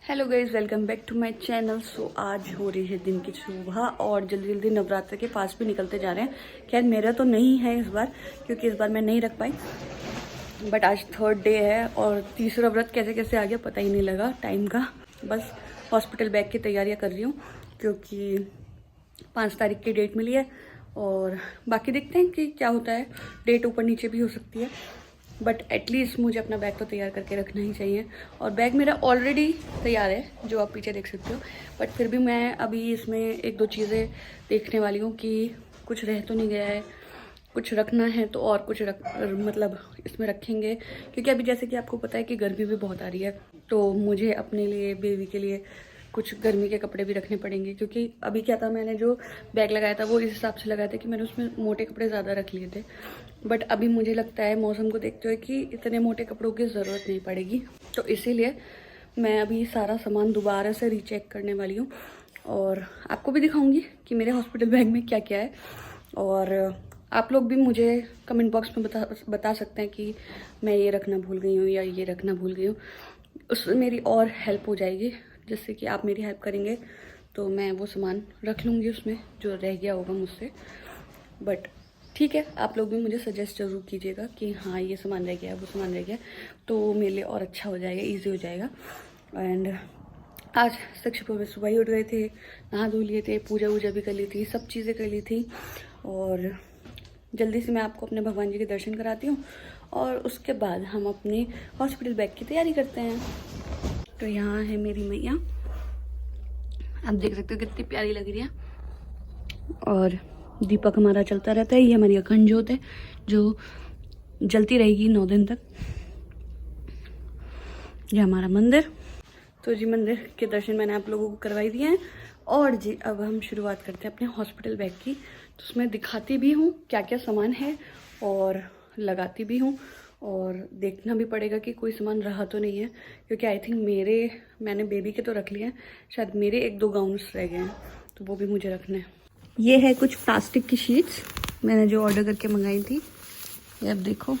Hello guys, welcome back to my channel. So आज हो रही है दिन की सुबह और जल्दी जल्दी नवरात्र के फास्ट भी निकलते जा रहे हैं। खैर मेरा तो नहीं है इस बार, क्योंकि इस बार मैं नहीं रख पाई। बट आज थर्ड डे है और तीसरा व्रत कैसे कैसे आ गया पता ही नहीं लगा टाइम का। बस हॉस्पिटल बैग की तैयारियाँ कर रही हूँ, क्योंकि 5 तारीख की डेट मिली है और बाकी देखते हैं कि क्या होता है। डेट ऊपर नीचे भी हो सकती है, बट एटलीस्ट मुझे अपना बैग तो तैयार करके रखना ही चाहिए। और बैग मेरा ऑलरेडी तैयार है, जो आप पीछे देख सकते हो। बट फिर भी मैं अभी इसमें एक दो चीज़ें देखने वाली हूँ कि कुछ रह तो नहीं गया है, कुछ रखना है तो और कुछ मतलब इसमें रखेंगे। क्योंकि अभी जैसे कि आपको पता है कि गर्मी भी बहुत आ रही है, तो मुझे अपने लिए, बेबी के लिए कुछ गर्मी के कपड़े भी रखने पड़ेंगे। क्योंकि अभी क्या था, मैंने जो बैग लगाया था वो इस हिसाब से लगाया था कि मैंने उसमें मोटे कपड़े ज़्यादा रख लिए थे। बट अभी मुझे लगता है मौसम को देखते हुए कि इतने मोटे कपड़ों की ज़रूरत नहीं पड़ेगी, तो इसीलिए मैं अभी सारा सामान दोबारा से रीचेक करने वाली हूँ और आपको भी दिखाऊंगी कि मेरे हॉस्पिटल बैग में क्या क्या है। और आप लोग भी मुझे कमेंट बॉक्स में बता सकते हैं कि मैं ये रखना भूल गई हूँ या ये रखना भूल गई हूँ। उससे मेरी और हेल्प हो जाएगी, जिससे कि आप मेरी हेल्प करेंगे तो मैं वो सामान रख लूँगी उसमें जो रह गया होगा मुझसे। बट ठीक है, आप लोग भी मुझे सजेस्ट ज़रूर कीजिएगा कि हाँ ये सामान रह गया, वो सामान रह गया, तो मेरे लिए और अच्छा हो जाएगा, ईजी हो जाएगा। एंड आज शिक्षकों में सुबह ही उठ गए थे, नहा धो लिए थे, पूजा वूजा भी कर ली थी, सब चीज़ें कर ली थी। और जल्दी से मैं आपको अपने भगवान जी के दर्शन कराती हूँ और उसके बाद हम अपने हॉस्पिटल बैग की तैयारी करते हैं। तो यहाँ है मेरी मैया, आप देख सकते हो कितनी प्यारी लग रही है। और दीपक हमारा चलता रहता है, ये हमारी अखंड ज्योत है जो जलती रहेगी 9 दिन तक। ये हमारा मंदिर। तो जी मंदिर के दर्शन मैंने आप लोगों को करवाई दिए हैं और जी अब हम शुरुआत करते हैं अपने हॉस्पिटल बैग की। तो उसमें दिखाती भी हूँ क्या क्या सामान है और लगाती भी हूँ, और देखना भी पड़ेगा कि कोई सामान रहा तो नहीं है। क्योंकि आई थिंक मैंने बेबी के तो रख लिए हैं, शायद मेरे 1-2 गाउन्स रह गए हैं, तो वो भी मुझे रखने हैं। ये है कुछ प्लास्टिक की शीट्स मैंने जो ऑर्डर करके मंगाई थी, ये अब देखो।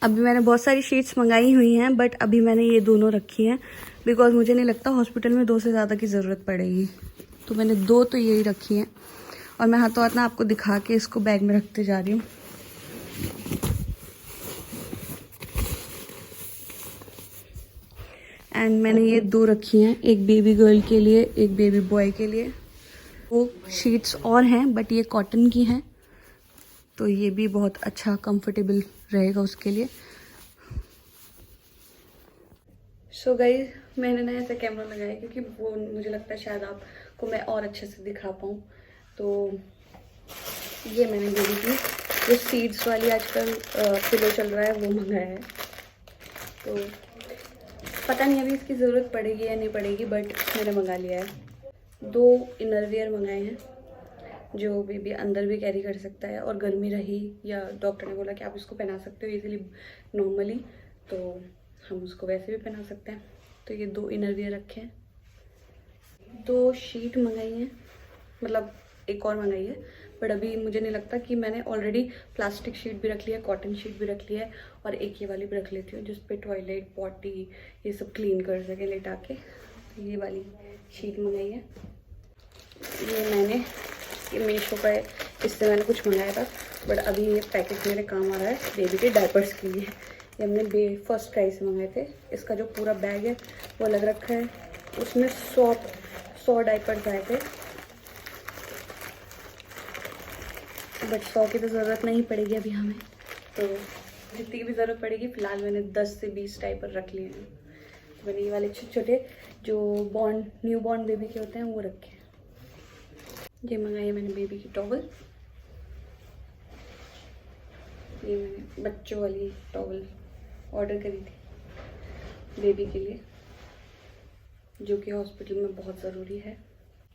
अभी मैंने बहुत सारी शीट्स मंगाई हुई हैं, बट अभी मैंने ये दोनों रखी हैं बिकॉज मुझे नहीं लगता हॉस्पिटल में 2 से ज़्यादा की ज़रूरत पड़ेगी। तो मैंने 2 तो यही रखी हैं और मैं हाथों हाथ ना आपको दिखा के इसको बैग में रखते जा रही हूँ। एंड मैंने ये 2 रखी हैं, एक बेबी गर्ल के लिए, एक बेबी बॉय के लिए। वो शीट्स और हैं बट ये कॉटन की हैं, तो ये भी बहुत अच्छा कंफर्टेबल रहेगा उसके लिए। सो गाइस, मैंने ना ऐसा कैमरा लगाया क्योंकि वो मुझे लगता है शायद आपको मैं और अच्छे से दिखा पाऊँ। तो ये मैंने बेबी की जो सीड्स वाली आजकल पिलो चल रहा है वो मंगाया है। तो पता नहीं अभी इसकी ज़रूरत पड़ेगी या नहीं पड़ेगी, बट मैंने मंगा लिया है। 2 इनरवियर मंगाए हैं जो बेबी अंदर भी कैरी कर सकता है, और गर्मी रही या डॉक्टर ने बोला कि आप इसको पहना सकते हो इजीली नॉर्मली, तो हम उसको वैसे भी पहना सकते हैं। तो ये 2 इनरवियर रखे हैं, 2 शीट मंगाई हैं, मतलब एक और मंगाई है। बट अभी मुझे नहीं लगता कि मैंने ऑलरेडी प्लास्टिक शीट भी रख लिया है, कॉटन शीट भी रख लिया है, और एक ये वाली भी रख लेती हूँ जिस पे टॉयलेट, पॉटी ये सब क्लीन कर सके लेटा के। तो ये वाली शीट मंगाई है। ये मीशो का है, इससे मैंने कुछ मंगाया था, बट अभी ये पैकेट मेरे काम आ रहा है बेबी के डायपर्स के लिए। ये हमने फर्स्ट क्राई से मंगाए थे। इसका जो पूरा बैग है वो अलग रखा है, उसमें 100 डायपर्स आए थे, बट 100 की तो ज़रूरत नहीं पड़ेगी अभी हमें, तो जितनी की भी ज़रूरत पड़ेगी। फ़िलहाल मैंने 10 से 20 डायपर रख लिए हैं। तो मैंने ये वाले छोटे छोटे जो न्यू बॉर्न बेबी के होते हैं वो रखे हैं। ये मंगाई है मैंने बेबी की टॉवल, ये मैंने बच्चों वाली टॉवल ऑर्डर करी थी बेबी के लिए, जो कि हॉस्पिटल में बहुत ज़रूरी है।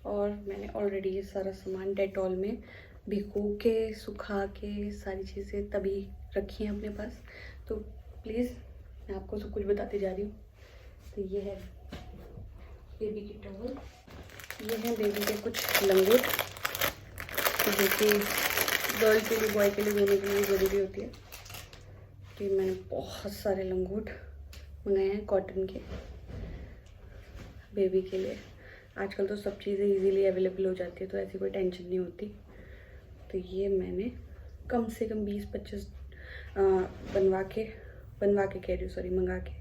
और मैंने ऑलरेडी ये सारा सामान डेटॉल में भिगो के, सुखा के सारी चीज़ें तभी रखी हैं अपने पास। तो प्लीज़ मैं आपको सब कुछ बताती जा रही हूँ। तो ये है बेबी की टॉवल, ये है बेबी के कुछ लंगोट जो कि गर्ल के लिए, बॉय के लिए, दोनों के लिए ज़रूरी होती है। तो मैंने बहुत सारे लंगोट मंगाए हैं कॉटन के बेबी के लिए। आजकल तो सब चीज़ें इजीली अवेलेबल हो जाती है, तो ऐसी कोई टेंशन नहीं होती। तो ये मैंने कम से कम 20-25 मंगा के कह रही हूँ, सॉरी, मंगा के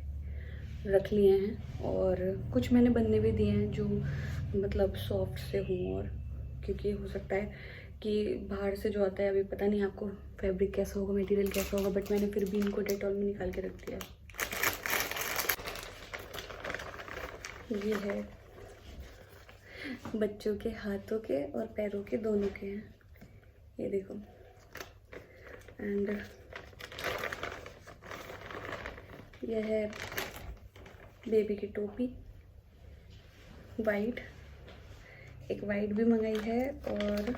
रख लिए हैं। और कुछ मैंने बनने भी दिए हैं जो मतलब सॉफ्ट से हों, और क्योंकि हो सकता है कि बाहर से जो आता है, अभी पता नहीं आपको फैब्रिक कैसा होगा, मटेरियल कैसा होगा, बट मैंने फिर भी इनको डेटॉल में निकाल के रख दिया है। ये है बच्चों के हाथों के और पैरों के दोनों के हैं, ये देखो। एंड यह है बेबी की टोपी, वाइट, एक वाइट भी मंगाई है, और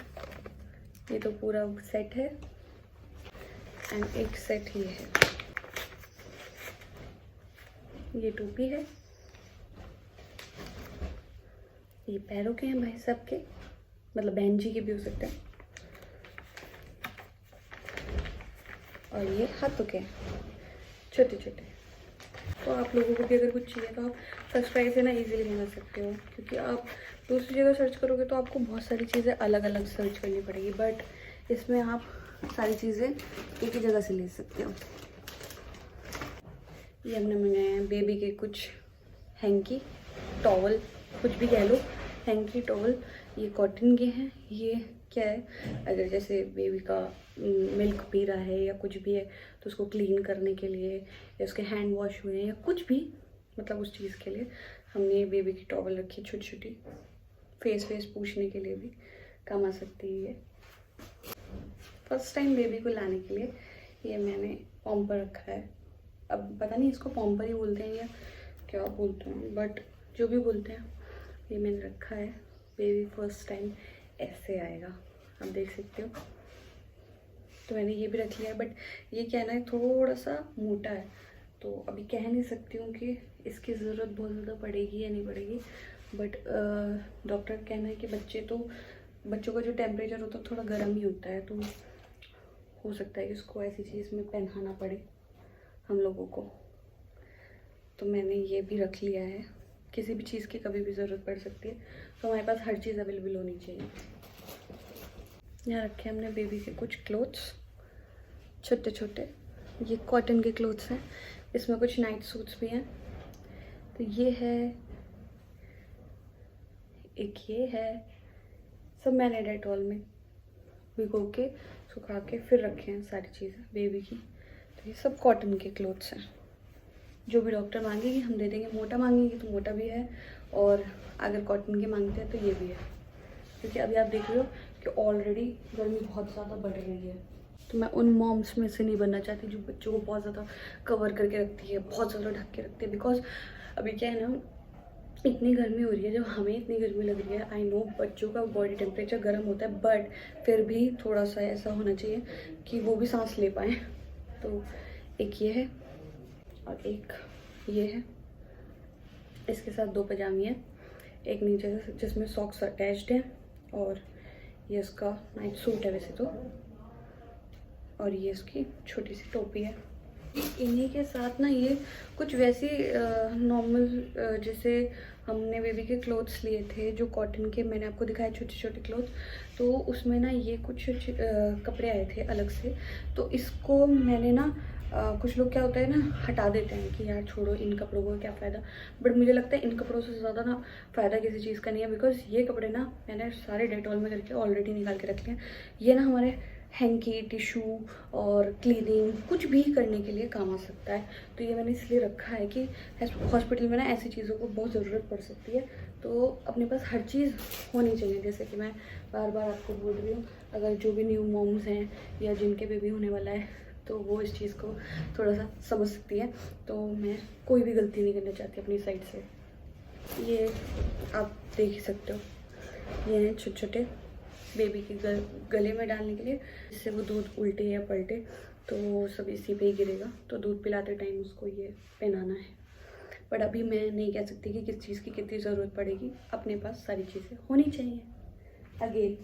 ये तो पूरा सेट है। एंड एक सेट ये है, ये टोपी है, ये पैरों के हैं भाई साहब के, मतलब बहन जी के भी हो सकते हैं, और ये हाथों के हैं छोटे छोटे। तो आप लोगों को भी अगर कुछ चाहिए तो आप फर्स्ट क्राई से ना इजीली मंगा सकते हो, क्योंकि आप दूसरी जगह सर्च करोगे तो आपको बहुत सारी चीज़ें अलग अलग सर्च करनी पड़ेगी, बट इसमें आप सारी चीज़ें एक ही जगह से ले सकते हो। ये हमने मंगाए हैं बेबी के कुछ हैंकी, टॉवल, कुछ भी कह लो, हैंकी, टॉवल। ये कॉटन के हैं। ये क्या है, अगर जैसे बेबी का मिल्क पी रहा है या कुछ भी है तो उसको क्लीन करने के लिए, या उसके हैंड वॉश हुए हैं या कुछ भी, मतलब उस चीज़ के लिए हमने बेबी की टॉवल रखी छोटी छोटी, फेस पूछने के लिए भी काम आ सकती है। ये फर्स्ट टाइम बेबी को लाने के लिए ये मैंने पॉम्पर रखा है। अब पता नहीं इसको पॉम्पर ही बोलते हैं या क्या बोलते हैं, बट जो भी बोलते हैं, ये मैंने रखा है। बेबी फर्स्ट टाइम ऐसे आएगा, आप देख सकते हो। तो मैंने ये भी रख लिया है, बट ये क्या है ना, थोड़ा सा मोटा है, तो अभी कह नहीं सकती हूँ कि इसकी ज़रूरत बहुत ज़्यादा पड़ेगी या नहीं पड़ेगी। बट डॉक्टर का कहना है कि बच्चों का जो टेम्परेचर होता है थोड़ा गर्म ही होता है, तो हो सकता है कि उसको ऐसी चीज़ में पहनाना पड़े हम लोगों को। तो मैंने ये भी रख लिया है, किसी भी चीज़ की कभी भी ज़रूरत पड़ सकती है, तो हमारे पास हर चीज़ अवेलेबल होनी चाहिए। यहाँ रखे हमने बेबी के कुछ क्लोथ्स, छोटे छोटे, ये कॉटन के क्लोथ्स हैं, इसमें कुछ नाइट सूट्स भी हैं। तो ये है, एक ये है, सब मैंने डेटॉल में भिगो के सुखा के फिर रखे हैं सारी चीज़ें बेबी की। तो ये सब कॉटन के क्लोथ्स हैं, जो भी डॉक्टर मांगेगी हम दे देंगे। मोटा मांगेगी तो मोटा भी है, और अगर कॉटन के मांगते हैं तो ये भी है, क्योंकि अभी आप देख रहे हो कि ऑलरेडी गर्मी बहुत ज़्यादा बढ़ रही है। तो मैं उन मॉम्स में से नहीं बनना चाहती जो बच्चों को बहुत ज़्यादा कवर करके रखती है, बहुत ज़्यादा ढक के रखती है। बिकॉज अभी क्या है ना, इतनी गर्मी हो रही है, जब हमें इतनी गर्मी लग रही है, आई नो बच्चों का बॉडी टेम्परेचर गर्म होता है, बट फिर भी थोड़ा सा ऐसा होना चाहिए कि वो भी सांस ले पाएँ। तो एक ये है और एक ये है, इसके साथ 2 पजामी है, एक नीचे जिसमें सॉक्स अटैच्ड हैं, और ये इसका नाइट सूट है वैसे तो, और ये इसकी छोटी सी टोपी है। इन्हीं के साथ ना ये कुछ वैसी नॉर्मल जैसे हमने बेबी के क्लोथ्स लिए थे जो कॉटन के, मैंने आपको दिखाया छोटे छोटे क्लोथ, तो उसमें ना ये कुछ कपड़े आए थे अलग से। तो इसको मैंने ना कुछ लोग क्या होता है ना, हटा देते हैं कि यार छोड़ो इन कपड़ों को, क्या फ़ायदा, बट मुझे लगता है इन कपड़ों से ज़्यादा ना फ़ायदा किसी चीज़ का नहीं है। बिकॉज ये कपड़े ना मैंने सारे डेटॉल में करके ऑलरेडी निकाल के रख लिए हैं। ये ना हमारे हैंकी, टिशू और क्लीनिंग कुछ भी करने के लिए काम आ सकता है। तो ये मैंने इसलिए रखा है कि हॉस्पिटल में ना ऐसी चीज़ों को बहुत ज़रूरत पड़ सकती है, तो अपने पास हर चीज़ होनी चाहिए। जैसे कि मैं बार बार आपको बोल रही हूँ, अगर जो भी न्यू मॉम्स हैं या जिनके बेबी होने वाला है, तो वो इस चीज़ को थोड़ा सा समझ सकती है। तो मैं कोई भी गलती नहीं करना चाहती अपनी साइड से। ये आप देख ही सकते हो, ये हैं छोटे छोटे बेबी के गले में डालने के लिए, जिससे वो दूध उल्टे या पलटे तो वो सब इसी पे ही गिरेगा। तो दूध पिलाते टाइम उसको ये पहनाना है। बट अभी मैं नहीं कह सकती कि किस चीज़ की कितनी ज़रूरत पड़ेगी, अपने पास सारी चीज़ें होनी चाहिए। अगेन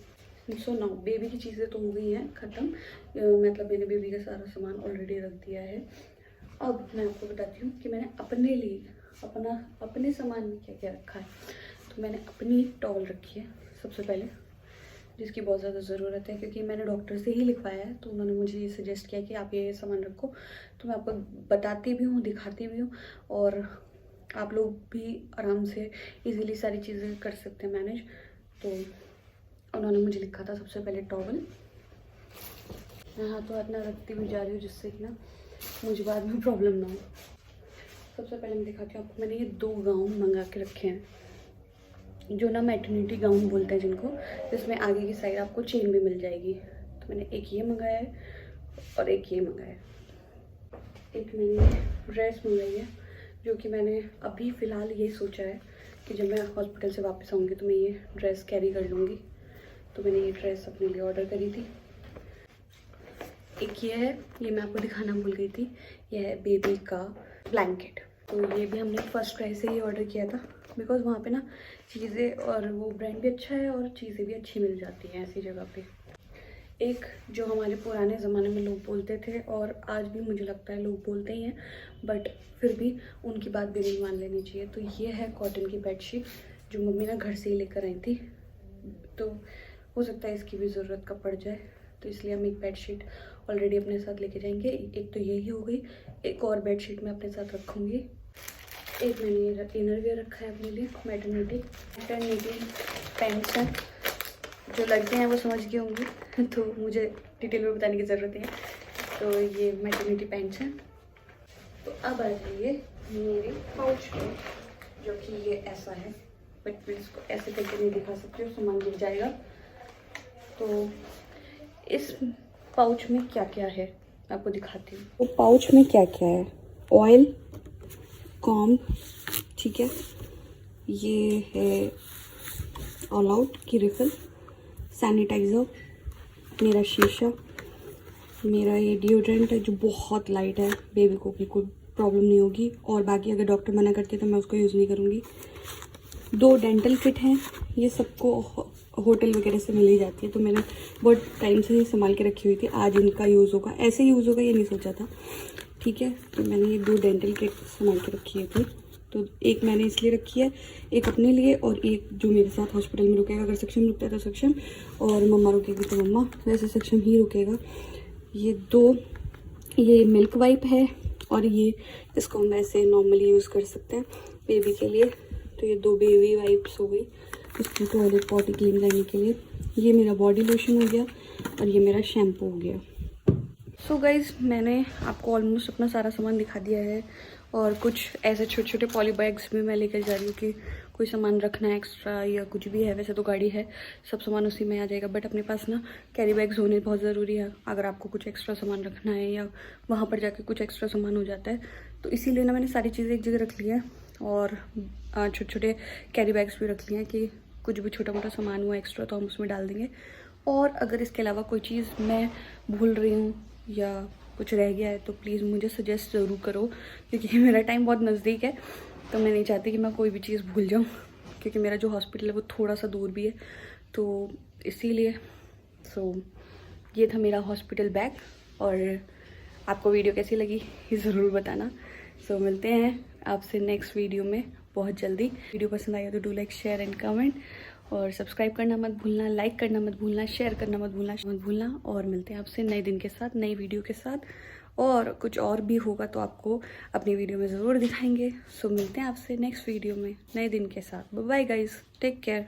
सो नाउ बेबी की चीज़ें तो हो गई हैं ख़त्म, मतलब मैंने बेबी का सारा सामान ऑलरेडी रख दिया है। अब मैं आपको बताती हूँ कि मैंने अपने लिए अपने सामान में क्या क्या रखा है। तो मैंने अपनी टॉवल रखी है सबसे पहले, जिसकी बहुत ज़्यादा ज़रूरत है क्योंकि मैंने डॉक्टर से ही लिखवाया है। तो उन्होंने मुझे ये सजेस्ट किया कि आप ये सामान रखो। तो मैं आपको बताती भी हूँ, दिखाती भी हूँ, और आप लोग भी आराम से इजीली सारी चीज़ें कर सकते हैं मैनेज। तो उन्होंने मुझे लिखा था सबसे पहले टॉवल। मैं हाथों हाथ ना रखती हुई जा रही हूँ जिससे कि ना मुझे बाद में प्रॉब्लम ना हो। सबसे पहले मैं दिखाती हूँ आपको, मैंने ये 2 गाउन मंगा के रखे हैं, जो ना मैटरनिटी गाउन बोलते हैं जिनको, जिसमें आगे की साइड आपको चेन भी मिल जाएगी। तो मैंने एक ये मंगाया है और एक ये मंगाया है। एक मैंने ड्रेस मंगाई है, जो कि मैंने अभी फ़िलहाल ये सोचा है कि जब मैं हॉस्पिटल से वापस आऊँगी तो मैं ये ड्रेस कैरी कर लूँगी। तो मैंने ये ड्रेस अपने लिए ऑर्डर करी थी। एक ये है, ये मैं आपको दिखाना भूल गई थी, ये है बेबी का ब्लैंकेट। तो ये भी हमने फर्स्ट क्राई से ही ऑर्डर किया था, बिकॉज़ वहाँ पे ना चीज़ें और वो ब्रांड भी अच्छा है और चीज़ें भी अच्छी मिल जाती हैं ऐसी जगह पे। एक जो हमारे पुराने ज़माने में लोग बोलते थे और आज भी मुझे लगता है लोग बोलते ही हैं, बट फिर भी उनकी बात भी नहीं मान लेनी चाहिए। तो ये है कॉटन की बेडशीट, जो मम्मी ना घर से ही लेकर आई थी। तो हो सकता है इसकी भी ज़रूरत का पड़ जाए, तो इसलिए हम एक बेडशीट ऑलरेडी अपने साथ लेके जाएंगे। एक तो यही हो गई, एक और बेडशीट मैं अपने साथ रखूँगी। एक मैंने ये इनर वेयर रखा है अपने लिए, मैटरनिटी पैंट्स हैं। जो लड़के हैं वो समझ गए होंगे तो मुझे डिटेल में बताने की ज़रूरत नहीं है। तो ये मैटरनिटी पैंट्स हैं। तो अब आ जाइए मेरे पाउच में, जो कि ये ऐसा है, बट मैं इसको ऐसे करके नहीं दिखा सकती हूँ, सामान गिर जाएगा। तो इस पाउच में क्या क्या है आपको दिखाती हूँ। तो पाउच में क्या क्या है, ऑयल, कॉम्ब, ठीक है, ये है ऑल आउट की रिफिल, सैनिटाइज़र, मेरा शीशा, मेरा ये डिओड्रेंट है जो बहुत लाइट है, बेबी को बिल्कुल प्रॉब्लम नहीं होगी, और बाकी अगर डॉक्टर मना करते हैं तो मैं उसको यूज़ नहीं करूँगी। 2 डेंटल किट हैं, ये सबको होटल वगैरह से मिल ही जाती है, तो मैंने बहुत टाइम से ही संभाल के रखी हुई थी। आज इनका यूज़ होगा, ऐसे यूज़ होगा ये नहीं सोचा था, ठीक है। तो मैंने ये 2 डेंटल किट संभाल के रखी थी। तो एक मैंने इसलिए रखी है, एक अपने लिए और एक जो मेरे साथ हॉस्पिटल में रुकेगा। अगर सक्षम रुकता है तो सक्षम, और मम्मा रुकेगी तो मम्मा, वैसे सक्षम ही रुकेगा। ये 2, ये मिल्क वाइप है, और ये इसको हम ऐसे नॉर्मली यूज़ कर सकते हैं बेबी के लिए। तो ये 2 बेबी वाइप्स हो गई उसकी टॉयलेट पॉटी क्लीन करने के लिए। ये मेरा बॉडी लोशन हो गया और ये मेरा शैम्पू हो गया। सो गाइज़, मैंने आपको ऑलमोस्ट अपना सारा सामान दिखा दिया है, और कुछ ऐसे छोटे छोटे पॉली बैग्स भी मैं लेकर जा रही हूँ कि कोई सामान रखना है एक्स्ट्रा या कुछ भी है। वैसे तो गाड़ी है, सब सामान उसी में आ जाएगा, बट अपने पास ना कैरी बैग्स होने बहुत ज़रूरी है अगर आपको कुछ एक्स्ट्रा सामान रखना है या वहाँ पर जाके कुछ एक्स्ट्रा सामान हो जाता है। तो इसीलिए ना मैंने सारी चीज़ें एक जगह रख ली है, और छोटे छोटे कैरी बैग्स भी रख लिए हैं कि कुछ भी छोटा मोटा सामान हुआ एक्स्ट्रा तो हम उसमें डाल देंगे। और अगर इसके अलावा कोई चीज़ मैं भूल रही हूँ या कुछ रह गया है तो प्लीज़ मुझे सजेस्ट ज़रूर करो, क्योंकि मेरा टाइम बहुत नज़दीक है। तो मैं नहीं चाहती कि मैं कोई भी चीज़ भूल जाऊँ, क्योंकि मेरा जो हॉस्पिटल है वो थोड़ा सा दूर भी है, तो इसीलिए। सो ये था मेरा हॉस्पिटल बैग, और आपको वीडियो कैसी लगी ये ज़रूर बताना। सो मिलते हैं आपसे नेक्स्ट वीडियो में बहुत जल्दी। वीडियो पसंद आया तो do like, share and comment, और सब्सक्राइब करना मत भूलना, लाइक करना मत भूलना, शेयर करना मत भूलना। और मिलते हैं आपसे नए दिन के साथ, नई वीडियो के साथ, और कुछ और भी होगा तो आपको अपनी वीडियो में ज़रूर दिखाएंगे। सो मिलते हैं आपसे नेक्स्ट वीडियो में नए दिन के साथ। Bye bye guys, take care.